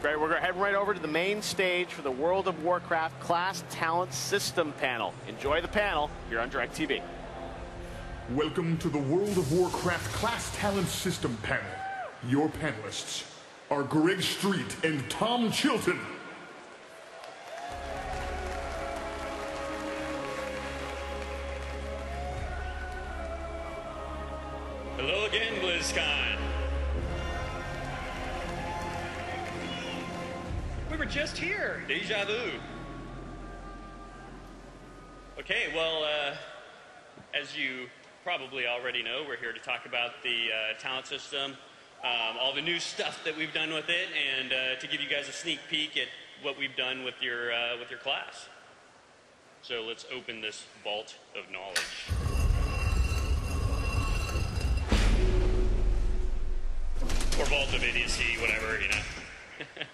Great, we're heading right over to the main stage for the World of Warcraft Class Talent System panel. Enjoy the panel here on DirecTV. Welcome to the World of Warcraft Class Talent System panel. Your panelists are Greg Street and Tom Chilton. Hello again, Blizzcon. We were just here. Deja vu. Okay, well, as you probably already know, we're here to talk about the talent system, all the new stuff that we've done with it, and to give you guys a sneak peek at what we've done with your class. So let's open this vault of knowledge. Or vault of idiocy, whatever, you know.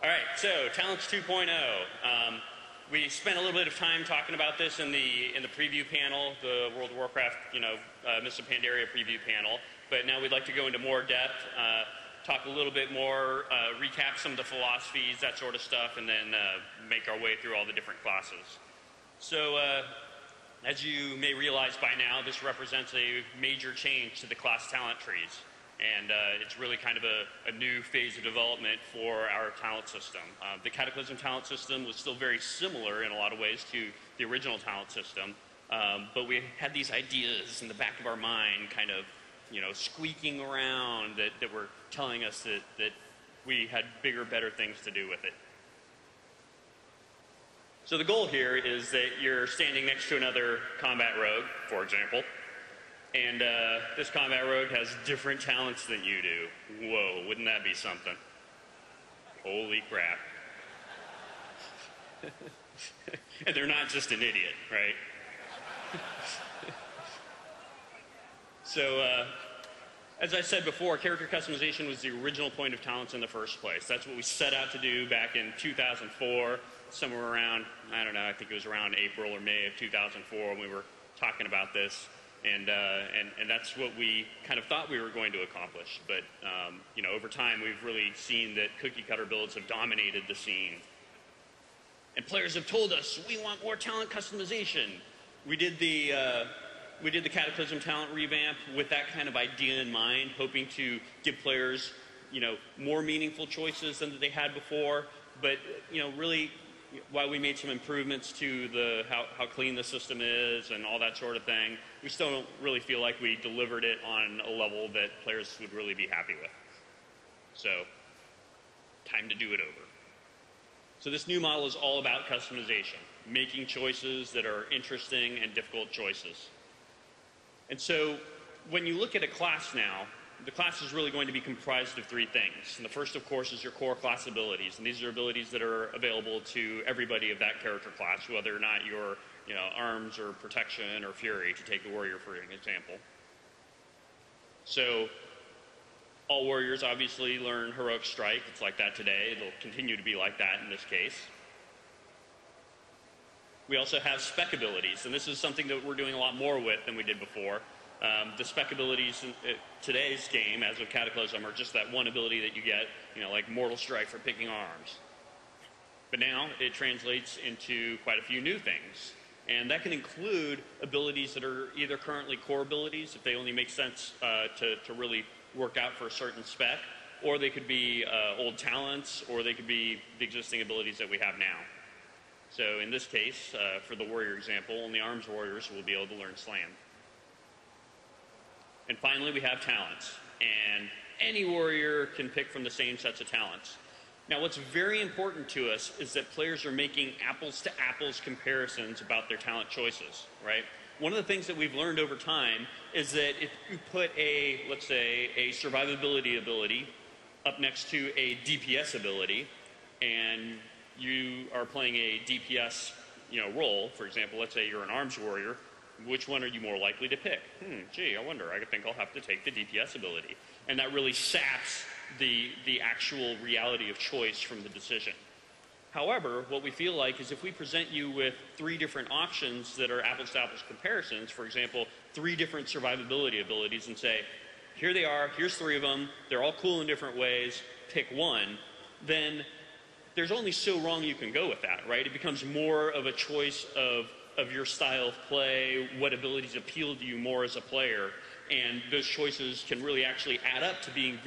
All right, so Talents 2.0. We spent a little bit of time talking about this in the preview panel, the World of Warcraft, Mists of Pandaria preview panel. But now we'd like to go into more depth, talk a little bit more, recap some of the philosophies, that sort of stuff, and then make our way through all the different classes. So, as you may realize by now, this represents a major change to the class talent trees. And it's really kind of a new phase of development for our talent system. The Cataclysm talent system was still very similar in a lot of ways to the original talent system, but we had these ideas in the back of our mind kind of, squeaking around that were telling us that we had bigger, better things to do with it. So the goal here is that you're standing next to another combat rogue, for example, and this combat rogue has different talents than you do. Whoa, wouldn't that be something? Holy crap. And they're not just an idiot, right? So, as I said before, character customization was the original point of talents in the first place. That's what we set out to do back in 2004, somewhere around, I don't know, I think it was around April or May of 2004 when we were talking about this. And that's what we kind of thought we were going to accomplish. But, over time, we've really seen that cookie-cutter builds have dominated the scene. And players have told us, we want more talent customization. We did the Cataclysm talent revamp with that kind of idea in mind, hoping to give players, more meaningful choices than they had before. But, really, while we made some improvements to how clean the system is and all that sort of thing, we still don't really feel like we delivered it on a level that players would really be happy with. So, time to do it over. So this new model is all about customization, making choices that are interesting and difficult choices. And so, when you look at a class now, the class is really going to be comprised of three things. And the first, of course, is your core class abilities. And these are abilities that are available to everybody of that character class, whether or not you're, arms or protection or fury, to take the warrior for an example. So, all warriors obviously learn heroic strike. It's like that today. It'll continue to be like that in this case. We also have spec abilities, and this is something that we're doing a lot more with than we did before. The spec abilities in today's game, as of Cataclysm, are just that one ability that you get, like Mortal Strike for picking arms. But now it translates into quite a few new things. And that can include abilities that are either currently core abilities, if they only make sense to really work out for a certain spec, or they could be old talents, or they could be the existing abilities that we have now. So in this case, for the warrior example, only arms warriors will be able to learn slam. And finally, we have talents. And any warrior can pick from the same sets of talents. Now, what's very important to us is that players are making apples-to-apples comparisons about their talent choices, right? One of the things that we've learned over time is that if you put let's say, a survivability ability up next to a DPS ability, and you are playing a DPS, role, for example, let's say you're an arms warrior, which one are you more likely to pick? Gee, I wonder. I think I'll have to take the DPS ability. And that really saps the actual reality of choice from the decision. However, what we feel like is if we present you with three different options that are apples-to-apples comparisons, for example, three different survivability abilities, and say, here they are, here's three of them, they're all cool in different ways, pick one, then there's only so wrong you can go with that, right? It becomes more of a choice of your style of play, what abilities appeal to you more as a player, and those choices can really actually add up to being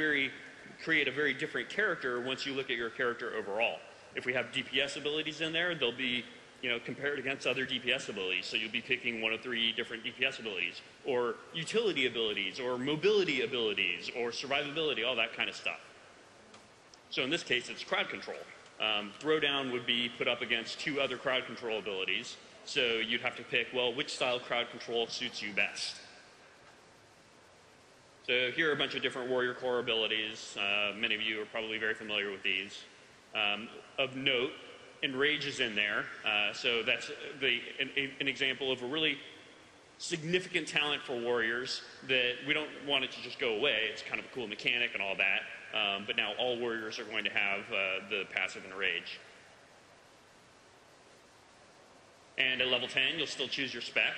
create a very different character once you look at your character overall. If we have DPS abilities in there, they'll be compared against other DPS abilities. So you'll be picking one of 3 different DPS abilities, or utility abilities, or mobility abilities, or survivability, all that kind of stuff. So in this case, it's crowd control. Throwdown would be put up against 2 other crowd control abilities. So you'd have to pick, well, which style of crowd control suits you best. So here are a bunch of different warrior core abilities. Many of you are probably very familiar with these. Of note, Enrage is in there. So that's an example of a really significant talent for warriors that we don't want it to just go away. It's kind of a cool mechanic and all that. But now all warriors are going to have the passive Enrage. And at level 10, you'll still choose your spec.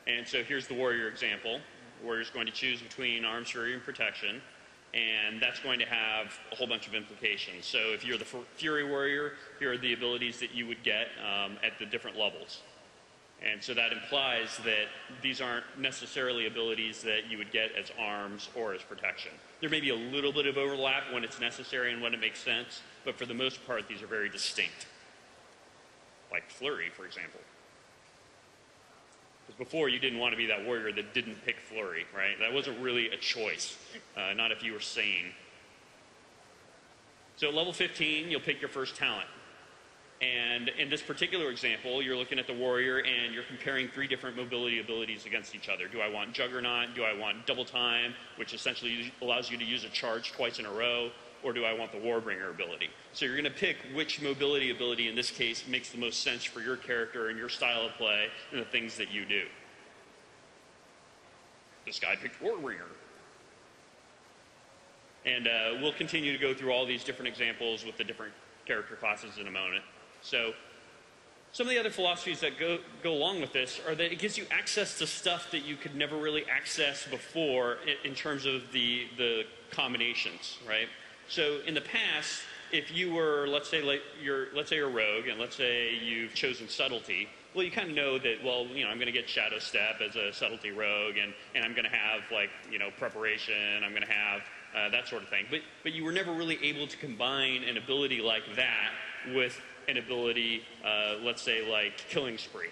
And so here's the warrior example. The warrior's going to choose between Arms, Fury, and Protection. And that's going to have a whole bunch of implications. So if you're the Fury Warrior, here are the abilities that you would get at the different levels. And so that implies that these aren't necessarily abilities that you would get as arms or as protection. There may be a little bit of overlap when it's necessary and when it makes sense, but for the most part, these are very distinct. Like Flurry, for example. Because before, you didn't want to be that warrior that didn't pick Flurry, right? That wasn't really a choice, not if you were sane. So at level 15, you'll pick your first talent. And in this particular example, you're looking at the warrior and you're comparing 3 different mobility abilities against each other. Do I want Juggernaut? Do I want Double Time, which essentially allows you to use a charge twice in a row? Or do I want the Warbringer ability? So you're going to pick which mobility ability in this case makes the most sense for your character and your style of play and the things that you do. This guy picked Warbringer. And we'll continue to go through all these different examples with the different character classes in a moment. So some of the other philosophies that go along with this are that it gives you access to stuff that you could never really access before in terms of the combinations, right? So in the past, if you were, let's say you're a rogue, and let's say you've chosen subtlety, well, you kind of know that, well, I'm going to get Shadow Step as a subtlety rogue, and I'm going to have, preparation, I'm going to have that sort of thing. But you were never really able to combine an ability like that with an ability, let's say, like Killing Spree.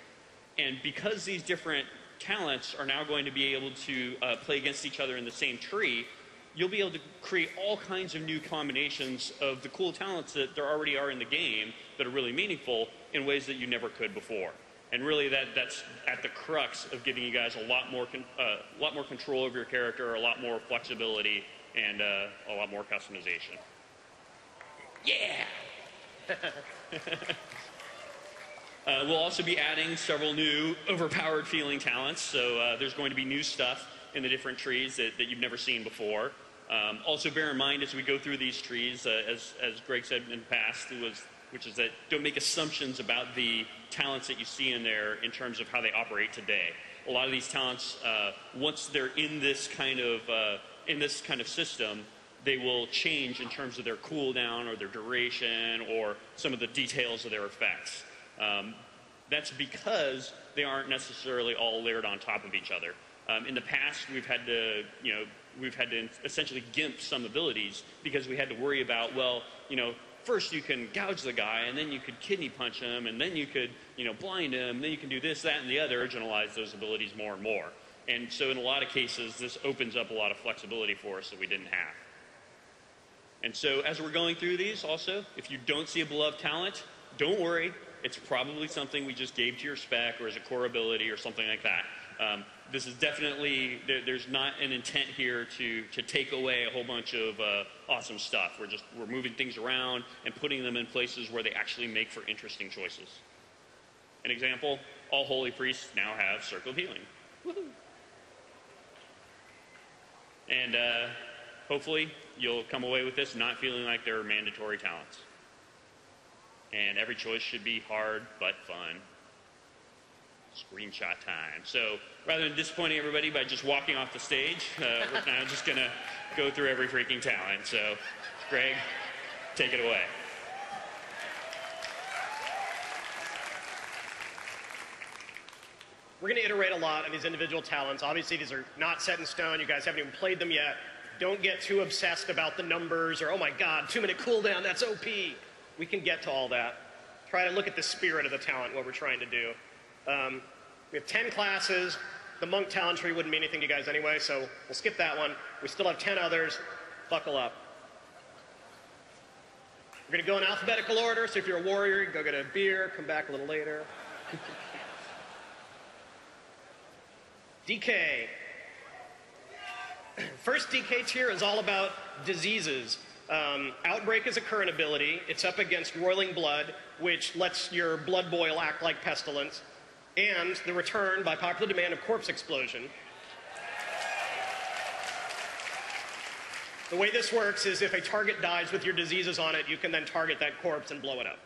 And because these different talents are now going to be able to play against each other in the same tree, you'll be able to create all kinds of new combinations of the cool talents that there already are in the game that are really meaningful in ways that you never could before. And really that's at the crux of giving you guys a lot more control over your character, a lot more flexibility, and a lot more customization. Yeah! We'll also be adding several new overpowered feeling talents. So there's going to be new stuff in the different trees that you've never seen before. Also bear in mind as we go through these trees, as Greg said in the past, which is that don't make assumptions about the talents that you see in there in terms of how they operate today. A lot of these talents, once they're in this kind of system, they will change in terms of their cooldown or their duration or some of the details of their effects. That's because they aren't necessarily all layered on top of each other. In the past, we've had to essentially gimp some abilities because we had to worry about, well, first you can gouge the guy, and then you could kidney punch him, and then you could, blind him, and then you can do this, that, and the other, originalize those abilities more and more. And so in a lot of cases, this opens up a lot of flexibility for us that we didn't have. And so as we're going through these also, if you don't see a beloved talent, don't worry. It's probably something we just gave to your spec or as a core ability or something like that. This is definitely, there's not an intent here to take away a whole bunch of awesome stuff. We're moving things around and putting them in places where they actually make for interesting choices. An example, all holy priests now have Circle of Healing. Woohoo! And hopefully you'll come away with this not feeling like they're mandatory talents. And every choice should be hard but fun. Screenshot time. So rather than disappointing everybody by just walking off the stage, we're now just going to go through every freaking talent. So Greg, take it away. We're going to iterate a lot on these individual talents. Obviously, these are not set in stone. You guys haven't even played them yet. Don't get too obsessed about the numbers or, oh my god, 2-minute cooldown, that's OP. We can get to all that. Try to look at the spirit of the talent, what we're trying to do. We have 10 classes. The monk talent tree wouldn't mean anything to you guys anyway, so we'll skip that one. We still have 10 others. Buckle up. We're going to go in alphabetical order, so if you're a warrior, you can go get a beer, come back a little later. DK. First DK tier is all about diseases. Outbreak is a current ability. It's up against Roiling Blood, which lets your blood boil act like pestilence. And the return, by popular demand, of Corpse Explosion. The way this works is if a target dies with your diseases on it, you can then target that corpse and blow it up.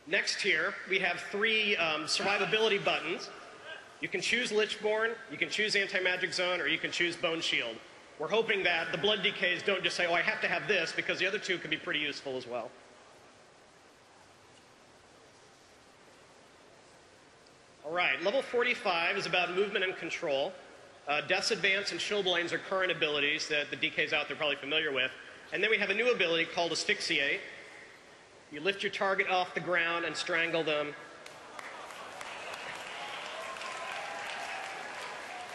Next here, we have 3 survivability buttons. You can choose Lichborn, you can choose Anti-Magic Zone, or you can choose Bone Shield. We're hoping that the blood DKs don't just say, oh, I have to have this, because the other 2 can be pretty useful as well. All right, level 45 is about movement and control. Death's Advance and Chilblains are current abilities that the DKs out there are probably familiar with. And then we have a new ability called Asphyxiate. You lift your target off the ground and strangle them.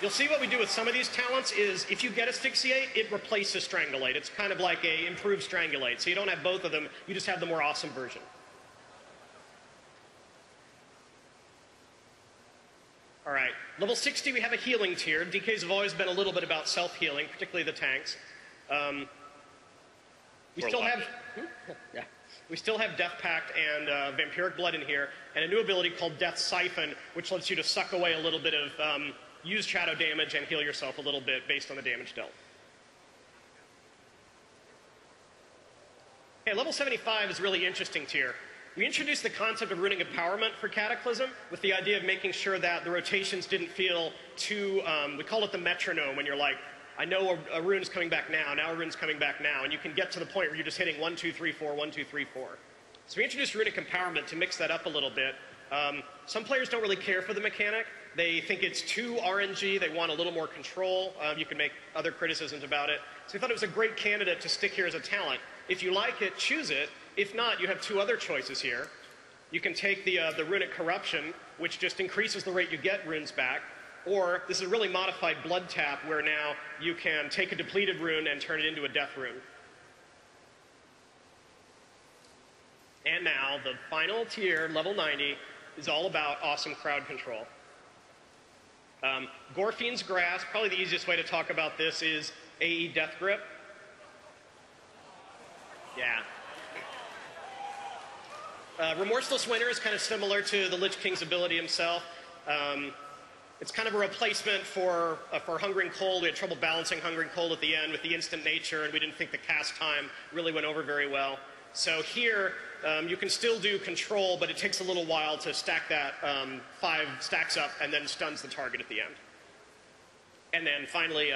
You'll see what we do with some of these talents is if you get Asphyxiate, it replaces Strangulate. It's kind of like a improved Strangulate. So you don't have both of them, you just have the more awesome version. All right, level 60 we have a healing tier. DKs have always been a little bit about self-healing, particularly the tanks. We still have Death Pact and Vampiric Blood in here, and a new ability called Death Siphon, which lets you to suck away a little bit of used shadow damage and heal yourself a little bit based on the damage dealt. Okay, level 75 is a really interesting tier. We introduced the concept of runic empowerment for Cataclysm with the idea of making sure that the rotations didn't feel too, we call it the metronome, when you're like, I know a rune's coming back now a rune's coming back now, and you can get to the point where you're just hitting 1, 2, 3, 4, 1, 2, 3, 4. So we introduced runic empowerment to mix that up a little bit. Some players don't really care for the mechanic. They think it's too RNG, they want a little more control. You can make other criticisms about it. So we thought it was a great candidate to stick here as a talent. If you like it, choose it. If not, you have 2 other choices here. You can take the Runic Corruption, which just increases the rate you get runes back, or this is a really modified Blood Tap, where now you can take a depleted rune and turn it into a death rune. And now, the final tier, level 90, is all about awesome crowd control. Gorfiend's Grasp, probably the easiest way to talk about this is AE Death Grip. Yeah. Remorseless Winter is kind of similar to the Lich King's ability himself. It's kind of a replacement for Hungering Cold. We had trouble balancing Hungering Cold at the end with the instant nature, and we didn't think the cast time really went over very well. So here, you can still do control, but it takes a little while to stack that 5 stacks up and then stuns the target at the end. And then finally,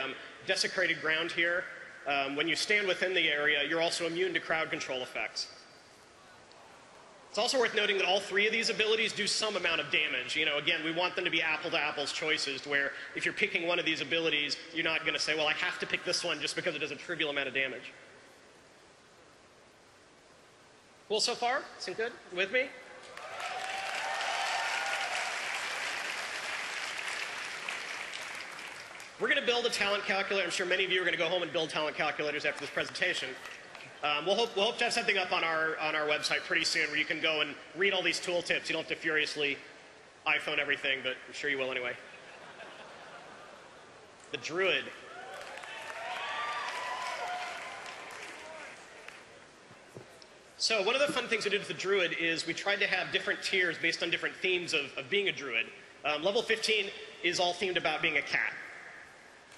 Desecrated Ground here. When you stand within the area, you're also immune to crowd control effects. It's also worth noting that all 3 of these abilities do some amount of damage. You know, again, we want them to be apple-to-apples choices, where if you're picking one of these abilities, you're not going to say, well, I have to pick this one just because it does a trivial amount of damage. Cool so far? Seem good? You with me? We're going to build a talent calculator. I'm sure many of you are going to go home and build talent calculators after this presentation. We'll hope to have something up on our website pretty soon where you can go and read all these tooltips. You don't have to furiously iPhone everything, but I'm sure you will anyway. The Druid. So one of the fun things we did with the Druid is we tried to have different tiers based on different themes of being a Druid. Level 15 is all themed about being a cat.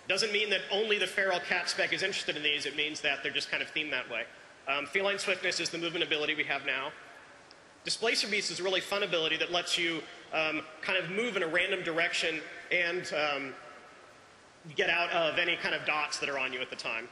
Doesn't mean that only the feral cat spec is interested in these. It means that they're just kind of themed that way. Feline Swiftness is the movement ability we have now. Displacer Beast is a really fun ability that lets you kind of move in a random direction and get out of any kind of dots that are on you at the time.